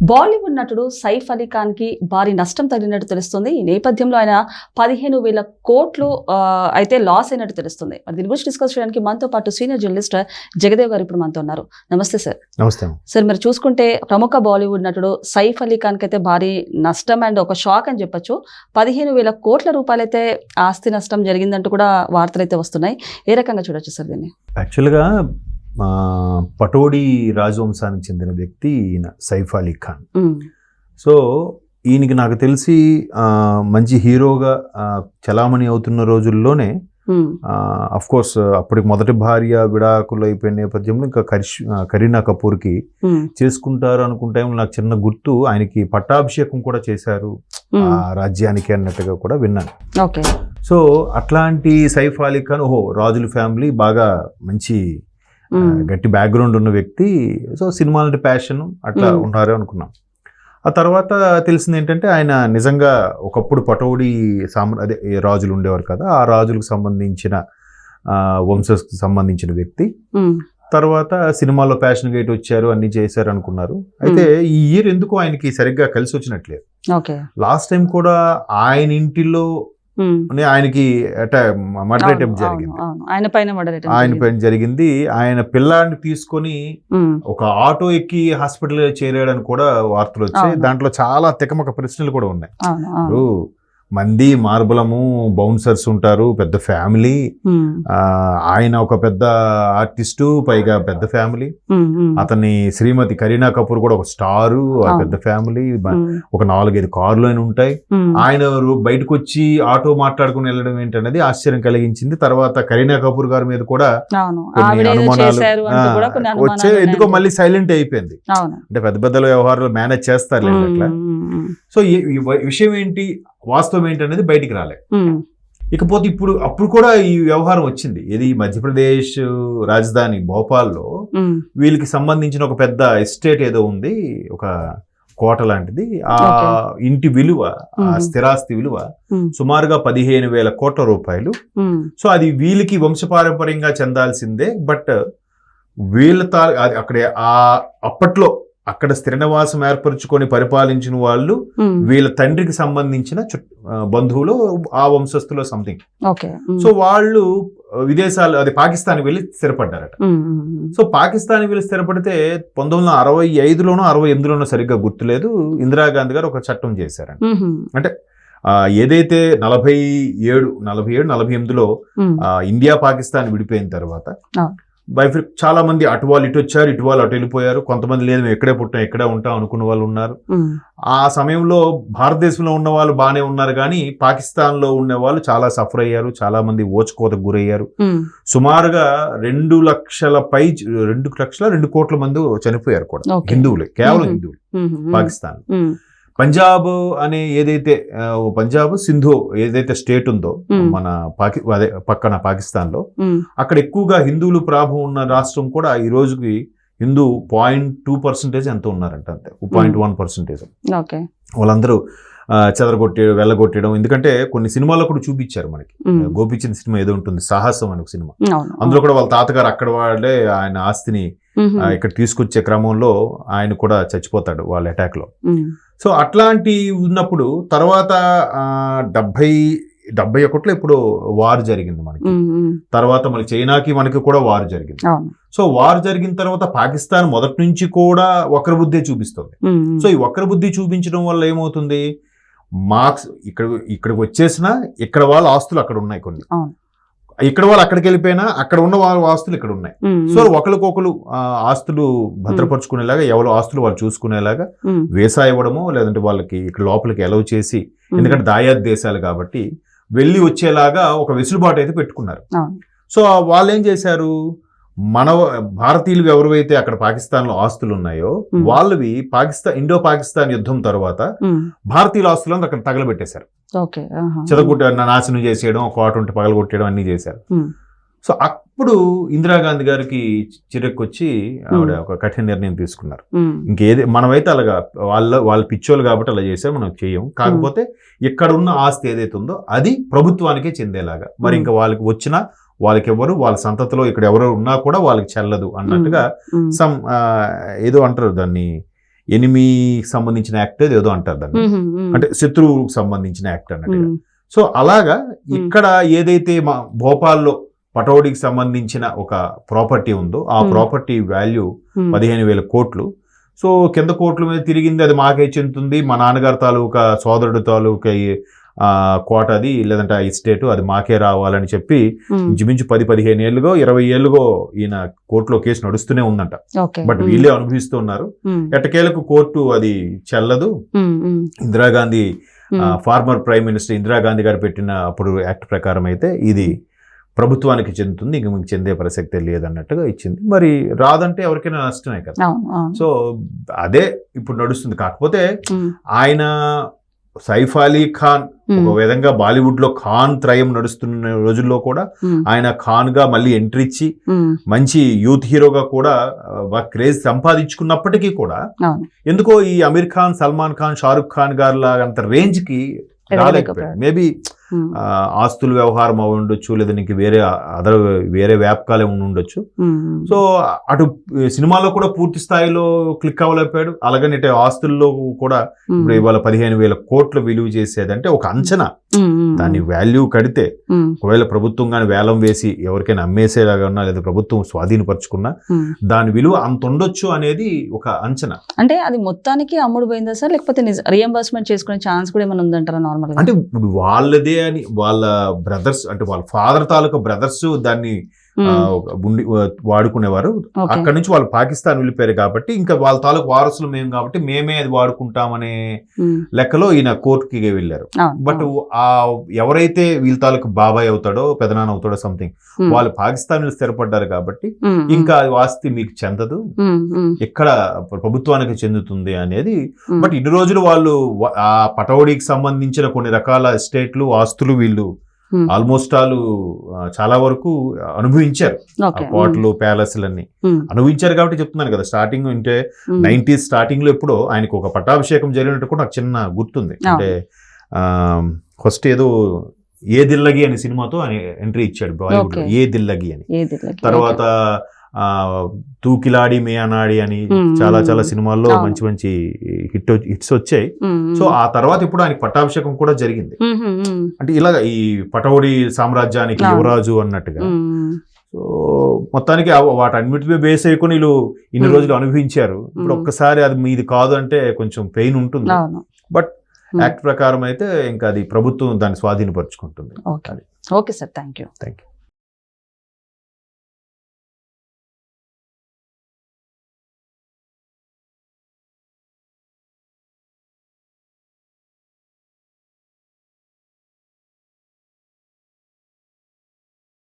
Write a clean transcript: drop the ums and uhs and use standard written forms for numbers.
బాలీవుడ్ నటుడు సైఫ్ అలీ ఖాన్ కి భారీ నష్టం తగిలినట్టు తెలుస్తుంది. ఈ నేపథ్యంలో ఆయన 15,000 కోట్లు అయితే లాస్ అయినట్టు తెలుస్తుంది. మరి దీని గురించి డిస్కస్ చేయడానికి మనతో పాటు సీనియర్ జర్నలిస్ట్ జగదేవ్ గారు ఇప్పుడు మనతో ఉన్నారు. నమస్తే సార్. నమస్తే సార్, మీరు చూసుకుంటే ప్రముఖ బాలీవుడ్ నటుడు సైఫ్ అలీ ఖాన్ కి అయితే భారీ నష్టం అండ్ ఒక షాక్ అని చెప్పొచ్చు. 15,000 కోట్ల రూపాయలైతే ఆస్తి నష్టం జరిగిందంటూ కూడా వార్తలు అయితే వస్తున్నాయి. ఏ రకంగా చూడొచ్చు సార్ దీన్ని? యాక్చువల్గా పటోడి రాజవంశానికి చెందిన వ్యక్తి ఈయన సైఫ్ అలీ ఖాన్. సో ఈయనకి నాకు తెలిసి మంచి హీరోగా చలామణి అవుతున్న రోజుల్లోనే అఫ్ కోర్స్ అప్పటికి మొదటి భార్య విడాకులు అయిపోయిన నేపథ్యంలో ఇంకా కరీనా కపూర్కి చేసుకుంటారు అనుకున్న టైంలో నాకు చిన్న గుర్తు ఆయనకి పట్టాభిషేకం కూడా చేశారు ఆ రాజ్యానికి అన్నట్టుగా కూడా విన్నాను. సో అట్లాంటి సైఫ్ అలీ ఖాన్ రాజుల ఫ్యామిలీ బాగా మంచి గట్టి బ్యాక్గ్రౌండ్ ఉన్న వ్యక్తి. సో సినిమాలంటే ప్యాషన్ అట్లా ఉన్నారు అనుకున్నాం. ఆ తర్వాత తెలిసింది ఏంటంటే ఆయన నిజంగా ఒకప్పుడు పటోడి అదే రాజులు ఉండేవారు కదా, ఆ రాజులకు సంబంధించిన వంశకు సంబంధించిన వ్యక్తి. తర్వాత సినిమాలో ప్యాషన్ గేట్ వచ్చారు, అన్ని చేశారు అనుకున్నారు. అయితే ఈ ఇయర్ ఎందుకు ఆయనకి సరిగ్గా కలిసి వచ్చినట్లేదు. లాస్ట్ టైం కూడా ఆయన ఇంటిలో ఆయనకి మర్డర్ అటెంప్ట్ జరిగింది. ఆయన పైన జరిగింది. ఆయన పిల్లాడిని తీసుకొని ఒక ఆటో ఎక్కి హాస్పిటల్ చేరాడని కూడా వార్తలు వచ్చాయి. దాంట్లో చాలా తికమక ప్రశ్నలు కూడా ఉన్నాయి. మంది మార్బలము బౌన్సర్స్ ఉంటారు, పెద్ద ఫ్యామిలీ. ఆయన ఒక పెద్ద ఆర్టిస్టు, పైగా పెద్ద ఫ్యామిలీ. అతని శ్రీమతి కరీనా కపూర్ కూడా ఒక స్టారు, పెద్ద ఫ్యామిలీ. ఒక 4-5 కార్లు అయినా ఉంటాయి. ఆయన బయటకు వచ్చి ఆటో మాట్లాడుకుని వెళ్ళడం ఏంటనేది ఆశ్చర్యం కలిగించింది. తర్వాత కరీనా కపూర్ గారి మీద కూడా కొన్ని అనుమానాలు వచ్చే, ఎందుకో మళ్ళీ సైలెంట్ అయిపోయింది. అంటే పెద్ద పెద్ద వ్యవహారాలు మేనేజ్ చేస్తారు అట్లా. సో ఈ విషయం ఏంటి, వాస్తవం ఏంటనేది బయటికి రాలే. ఇకపోతే అప్పుడు కూడా ఈ వ్యవహారం వచ్చింది. ఇది మధ్యప్రదేశ్ రాజధాని భోపాల్లో వీళ్ళకి సంబంధించిన ఒక పెద్ద ఎస్టేట్ ఏదో ఉంది, ఒక కోట లాంటిది. ఆ ఇంటి విలువ, ఆ స్థిరాస్తి విలువ సుమారుగా 15,000 కోట్ల రూపాయలు. సో అది వీళ్ళకి వంశపారంపర్యంగా చెందాల్సిందే. బట్ వీళ్ళ అక్కడే అప్పట్లో అక్కడ స్థిర నివాసం ఏర్పరచుకొని పరిపాలించిన వాళ్ళు వీళ్ళ తండ్రికి సంబంధించిన బంధువులు, ఆ వంశస్థులో సంథింగ్. సో వాళ్ళు విదేశాలు, అది పాకిస్తాన్ వెళ్ళి స్థిరపడ్డారట. సో పాకిస్తాన్ వెళ్ళి స్థిరపడితే 1965లోనో 68లోనో సరిగ్గా గుర్తులేదు, ఇందిరాగాంధీ గారు ఒక చట్టం చేశారంట. అంటే ఏదైతే 47-48లో ఇండియా పాకిస్తాన్ విడిపోయిన తర్వాత చాలా మంది అటు వాళ్ళు ఇటు వచ్చారు, ఇటు వాళ్ళు అటు వెళ్ళిపోయారు. కొంతమంది లేదు మేము ఎక్కడే పుట్టాం, ఎక్కడే ఉంటాం అనుకున్న వాళ్ళు ఉన్నారు. ఆ సమయంలో భారతదేశంలో ఉన్న వాళ్ళు బాగానే ఉన్నారు, కానీ పాకిస్తాన్ లో ఉన్న వాళ్ళు చాలా సఫర్ అయ్యారు, చాలా మంది ఓచుకోతకు గురయ్యారు. సుమారుగా 2 కోట్ల మంది చనిపోయారు కూడా, హిందువులే, కేవలం హిందువులు పాకిస్తాన్. పంజాబ్ అనే ఏదైతే పంజాబ్ సింధు ఏదైతే స్టేట్ ఉందో మన అదే పక్కన పాకిస్తాన్ లో, అక్కడ ఎక్కువగా హిందువులు ప్రాభం ఉన్న రాష్ట్రం కూడా ఈ రోజుకి హిందూ 0.2% ఎంతో ఉన్నారంట, అంతే 0.1%. వాళ్ళందరూ వెళ్ళగొట్టడం. ఎందుకంటే కొన్ని సినిమాల్లో కూడా చూపించారు మనకి. గోపిచంద్ సినిమా ఏదో ఉంటుంది, సాహసం అనే ఒక సినిమా, అందులో కూడా వాళ్ళ తాతగారు అక్కడ వాళ్ళే ఆయన ఆస్తిని ఇక్కడ తీసుకొచ్చే క్రమంలో ఆయన కూడా చచ్చిపోతాడు వాళ్ళ అటాక్ లో. సో అట్లాంటి ఉన్నప్పుడు తర్వాత 71లో ఇప్పుడు వార్ జరిగింది మనకి. తర్వాత మళ్ళీ చైనాకి మనకి కూడా వార్ జరిగింది. సో వార్ జరిగిన తర్వాత పాకిస్తాన్ మొదటి నుంచి కూడా వక్రబుద్ధి చూపిస్తుంది. సో ఈ వక్రబుద్ధి చూపించడం వల్ల ఏమవుతుంది, మార్క్స్ ఇక్కడికి వచ్చేసినా ఇక్కడ వాళ్ళ ఆస్తులు అక్కడ ఉన్నాయి, కొన్ని ఇక్కడ వాళ్ళు అక్కడికి వెళ్ళిపోయినా అక్కడ ఉన్న వాళ్ళ ఆస్తులు ఇక్కడ ఉన్నాయి. సో ఒకరికొకరు ఆస్తులు భద్రపరుచుకునేలాగా, ఎవరి ఆస్తులు వాళ్ళు చూసుకునేలాగా వీసా ఇవ్వడమో, లేదంటే వాళ్ళకి ఇక్కడ లోపలికి అలౌ చేసి, ఎందుకంటే దాయాద్ దేశాలు కాబట్టి వెళ్ళి వచ్చేలాగా ఒక వెసులుబాటు అయితే పెట్టుకున్నారు. సో వాళ్ళు ఏం చేశారు, మన భారతీయులు ఎవరైతే అక్కడ పాకిస్తాన్ లో ఆస్తులు ఉన్నాయో వాళ్ళవి ఇండో పాకిస్తాన్ యుద్ధం తర్వాత భారతీయుల ఆస్తులను అక్కడ తగలబెట్టేశారు, నాశనం చేసేయడం, కోట ఉంటే పగలగొట్టేయడం అన్ని చేశారు. సో అప్పుడు ఇందిరాగాంధీ గారికి చిరెక్కొచ్చి ఆవిడ ఒక కఠిన నిర్ణయం తీసుకున్నారు. మనమైతే అలాగా వాళ్ళ పిచ్చోళ్ళు కాబట్టి అలా చేశారు, మనం చెయ్యం. కాకపోతే ఇక్కడ ఉన్న ఆస్తి ఏదైతే ఉందో అది ప్రభుత్వానికే చెందేలాగా, మరి ఇంకా వాళ్ళకి వచ్చినా వాళ్ళకి ఎవరు, వాళ్ళ సంతతిలో ఇక్కడ ఎవరు ఉన్నా కూడా వాళ్ళకి చెల్లదు అన్నట్టుగా ఏదో అంటారు దాన్ని, ఎనిమికి సంబంధించిన యాక్ట్ ఏదో అంటారు దాన్ని, అంటే శత్రువుకు సంబంధించిన యాక్ట్ అన్నట్టుగా. సో అలాగా ఇక్కడ ఏదైతే మా భోపాల్లో పటౌడీకి సంబంధించిన ఒక ప్రాపర్టీ ఉందో ఆ ప్రాపర్టీ వాల్యూ 15,000 కోట్లు. సో కింద కోట్ల మీద తిరిగింది, అది మాకే చెందుతుంది, మా నాన్నగారి తాలూకా సోదరుడు తాలూకా కోట అది, లేదంటే ఆ ఎస్టేట్ అది మాకే రావాలని చెప్పి ఇంచుమించు 10-15 ఏళ్ళుగో 20 ఏళ్ళుగో ఈయన కోర్టులో కేసు నడుస్తూనే ఉందంట. బట్ వీళ్ళే అనుభవిస్తూ ఉన్నారు. ఎట్టకేలకు కోర్టు అది చెల్లదు. Indira Gandhi farmer prime minister Indira Gandhi గారు పెట్టిన అప్పుడు యాక్ట్ ప్రకారం అయితే ఇది ప్రభుత్వానికి చెందుతుంది, ఇంక మీకు చెందే ప్రసక్తే లేదన్నట్టుగా ఇచ్చింది. మరి రాదంటే ఎవరికైనా నష్టమే కదా. సో అదే ఇప్పుడు నడుస్తుంది. కాకపోతే ఆయన సైఫ్ అలీ ఖాన్ ఒక విధంగా బాలీవుడ్ లో ఖాన్ త్రయం నడుస్తున్న రోజుల్లో కూడా ఆయన ఖాన్ గా మళ్ళీ ఎంట్రీ ఇచ్చి మంచి యూత్ హీరోగా కూడా క్రేజ్ సంపాదించుకున్నప్పటికీ కూడా ఎందుకో ఈ అమీర్ ఖాన్, సల్మాన్ ఖాన్, షారుఖ్ ఖాన్ గారి అంత రేంజ్ కి రాలేకపోయాడు. మేబీ ఆస్తుల వ్యవహారం అవి ఉండొచ్చు, లేదా నీకు వేరే వ్యాపకాలే ఉండొచ్చు. సో అటు సినిమాలో కూడా పూర్తి స్థాయిలో క్లిక్ అవ్వలేకపోయాడు. అలాగని ఇటు ఆస్తుల్లో కూడా ఇప్పుడు ఇవాళ 15,000 కోట్లు విలువ చేసేదంటే ఒక అంచనా, దాని వాల్యూ కడితే ఒకవేళ ప్రభుత్వం కానీ వేలం వేసి ఎవరికైనా అమ్మేసేలాగా ఉన్నా, లేదా ప్రభుత్వం స్వాధీనపరుచుకున్నా దాని విలువ అంత ఉండొచ్చు అనేది ఒక అంచనా. అంటే అది మొత్తానికి అమ్ముడు పోయిందా సార్, లేకపోతే రియంబర్స్మెంట్ చేసుకునే ఛాన్స్ కూడా ఏమైనా ఉందంటారా నార్మల్ గా? అంటే వాళ్ళదే అని వాళ్ళ బ్రదర్స్, అంటే వాళ్ళ ఫాదర్ తాలూకా బ్రదర్స్ దాన్ని వాడుకునేవారు. అక్కడ నుంచి వాళ్ళు పాకిస్తాన్ వెళ్ళిపోయారు కాబట్టి ఇంకా వాళ్ళ తాలూకు వారసులు మేము కాబట్టి మేమే అది వాడుకుంటామనే లెక్కలో ఈయన కోర్టుకి వెళ్ళారు. బట్ ఎవరైతే వీళ్ళ తాలూకు బాబాయ్ అవుతాడో పెదనాన్న అవుతాడో సంథింగ్, వాళ్ళు పాకిస్తాన్ స్థిరపడ్డారు కాబట్టి ఇంకా అది ఆస్తి మీకు చెందదు, ఇక్కడ ప్రభుత్వానికి చెందుతుంది అనేది. బట్ ఇన్ని రోజులు వాళ్ళు ఆ పటౌడీకి సంబంధించిన కొన్ని రకాల ఎస్టేట్లు, ఆస్తులు వీళ్ళు ఆల్మోస్ట్ చాలా వరకు అనుభవించారు. కోటలు, ప్యాలెస్లన్నీ అనుభవించారు కాబట్టి చెప్తున్నాను కదా. స్టార్టింగ్ అంటే 90s స్టార్టింగ్ లో ఎప్పుడో ఆయనకు ఒక పట్టాభిషేకం జరిగినట్టు కూడా నాకు చిన్న గుర్తుంది. అంటే ఫస్ట్ ఏదో ఏ దిల్లగి అనే సినిమాతో ఆయన ఎంట్రీ ఇచ్చాడు బాలీవుడ్ లో, ఏ దిల్లగి అని. తర్వాత తూకిలాడి మేయనాడి అని చాలా చాలా సినిమాల్లో మంచి మంచి హిట్స్ వచ్చాయి. సో ఆ తర్వాత ఇప్పుడు ఆయనకి పట్టాభిషేకం కూడా జరిగింది. అంటే ఇలాగ ఈ పటౌడీ సామ్రాజ్యానికి యువరాజు అన్నట్టుగా. సో మొత్తానికి వాటన్నిటిపై బేస్ అయ్యుకుని వీళ్ళు ఇన్ని రోజులు అనుభవించారు. ఇప్పుడు ఒక్కసారి అది మీది కాదు అంటే కొంచెం పెయిన్ ఉంటుంది. బట్ యాక్ట్ ప్రకారం అయితే ఇంకా అది ప్రభుత్వం దాన్ని స్వాధీనపరుచుకుంటుంది. Okay sir, thank you.